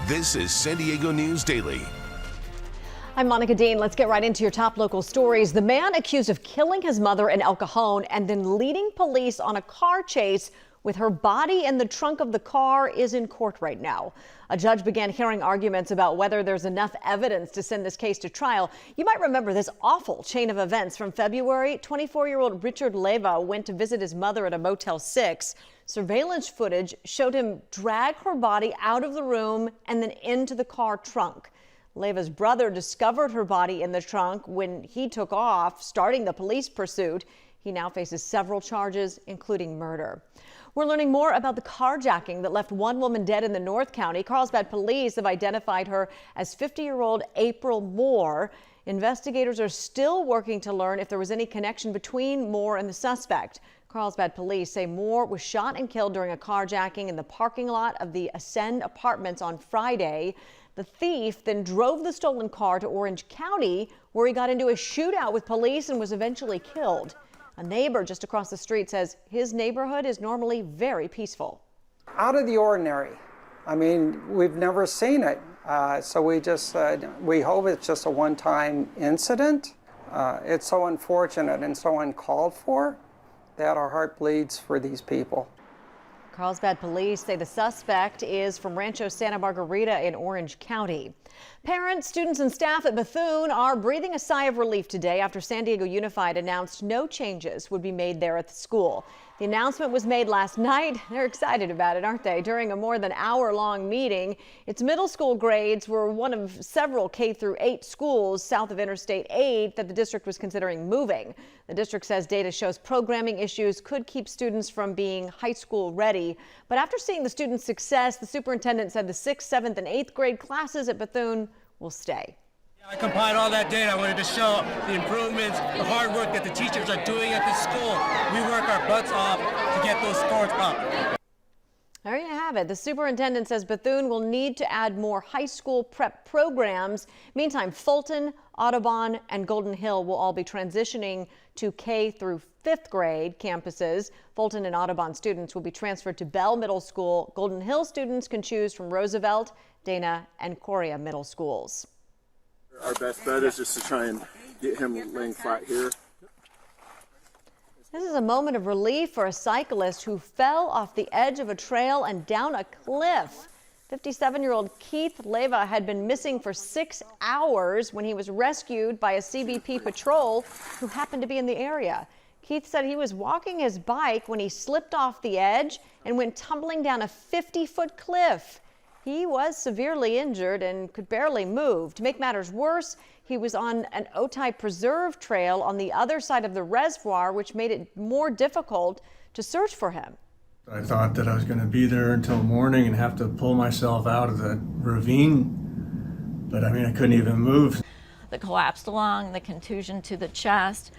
This is San Diego News Daily. I'm Monica Dean. Let's get right into your top local stories. The man accused of killing his mother in El Cajon and then leading police on a car chase with her body in the trunk of the car is in court right now. A judge began hearing arguments about whether there's enough evidence to send this case to trial. You might remember this awful chain of events from February. 24-year-old Richard Leyva went to visit his mother at a Motel 6. Surveillance footage showed him drag her body out of the room and then into the car trunk. Leyva's brother discovered her body in the trunk when he took off, starting the police pursuit. He now faces several charges, including murder. We're learning more about the carjacking that left one woman dead in the North County. Carlsbad police have identified her as 50-year-old April Moore. Investigators are still working to learn if there was any connection between Moore and the suspect. Carlsbad police say Moore was shot and killed during a carjacking in the parking lot of the Ascend Apartments on Friday. The thief then drove the stolen car to Orange County, where he got into a shootout with police and was eventually killed. A neighbor just across the street says his neighborhood is normally very peaceful. Out of the ordinary. I mean, we've never seen it. So we hope it's just a one-time incident. It's so unfortunate and so uncalled for that our heart bleeds for these people. Carlsbad police say the suspect is from Rancho Santa Margarita in Orange County. Parents, students, and staff at Bethune are breathing a sigh of relief today after San Diego Unified announced no changes would be made there at the school. The announcement was made last night. They're excited about it, aren't they? During a more than hour-long meeting, its middle school grades were one of several K-8 schools south of Interstate 8 that the district was considering moving. The district says data shows programming issues could keep students from being high school ready. But after seeing the students' success, the superintendent said the 6th, 7th, and 8th grade classes at Bethune will stay. I compiled all that data. I wanted to show the improvements, the hard work that the teachers are doing at the school. We work our butts off to get those scores up. There you have it. The superintendent says Bethune will need to add more high school prep programs. Meantime, Fulton, Audubon, and Golden Hill will all be transitioning to K through 5th grade campuses. Fulton and Audubon students will be transferred to Bell Middle School. Golden Hill students can choose from Roosevelt, Dana, and Coria Middle Schools. Our best bet is just to try and get him laying flat here. This is a moment of relief for a cyclist who fell off the edge of a trail and down a cliff. 57-year-old Keith Leyva had been missing for 6 hours when he was rescued by a CBP patrol who happened to be in the area. Keith said he was walking his bike when he slipped off the edge and went tumbling down a 50-foot cliff. He was severely injured and could barely move. To make matters worse, he was on an Otay preserve trail on the other side of the reservoir, which made it more difficult to search for him. I thought that I was going to be there until morning and have to pull myself out of the ravine, but I mean, I couldn't even move. The collapsed lung, the contusion to the chest,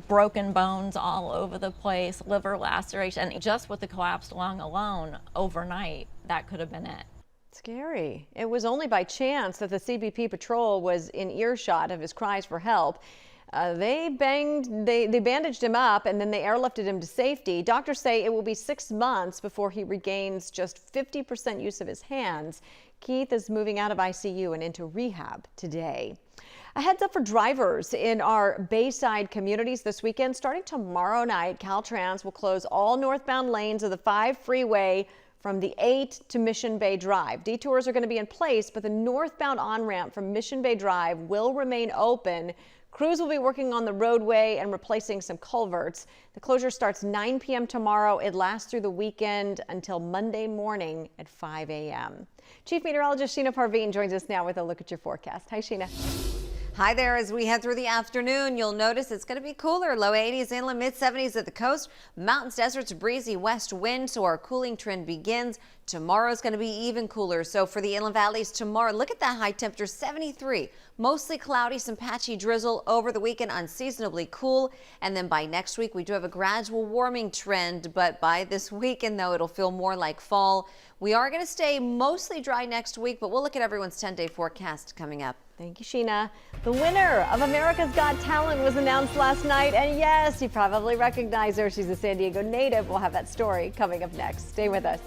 broken bones all over the place, liver laceration, and just with the collapsed lung alone, overnight, that could have been it. Scary. It was only by chance that the CBP patrol was in earshot of his cries for help. They bandaged him up and then they airlifted him to safety. Doctors say it will be 6 months before he regains just 50% use of his hands. Keith is moving out of ICU and into rehab today. A heads up for drivers in our Bayside communities this weekend. Starting tomorrow night, Caltrans will close all northbound lanes of the 5 freeway from the 8 to Mission Bay Drive. Detours are going to be in place, but the northbound on-ramp from Mission Bay Drive will remain open. Crews will be working on the roadway and replacing some culverts. The closure starts 9 p.m. tomorrow. It lasts through the weekend until Monday morning at 5 a.m. Chief Meteorologist Sheena Parveen joins us now with a look at your forecast. Hi, Sheena. Hi there. As we head through the afternoon, you'll notice it's going to be cooler. Low 80s, inland mid 70s at the coast. Mountains, deserts, breezy west wind. So our cooling trend begins. Tomorrow's going to be even cooler. So for the inland valleys tomorrow, look at that high temperature, 73. Mostly cloudy, some patchy drizzle over the weekend, unseasonably cool. And then by next week, we do have a gradual warming trend. But by this weekend, though, it'll feel more like fall. We are going to stay mostly dry next week, but we'll look at everyone's 10-day forecast coming up. Thank you, Sheena. The winner of America's Got Talent was announced last night. And yes, you probably recognize her. She's a San Diego native. We'll have that story coming up next. Stay with us.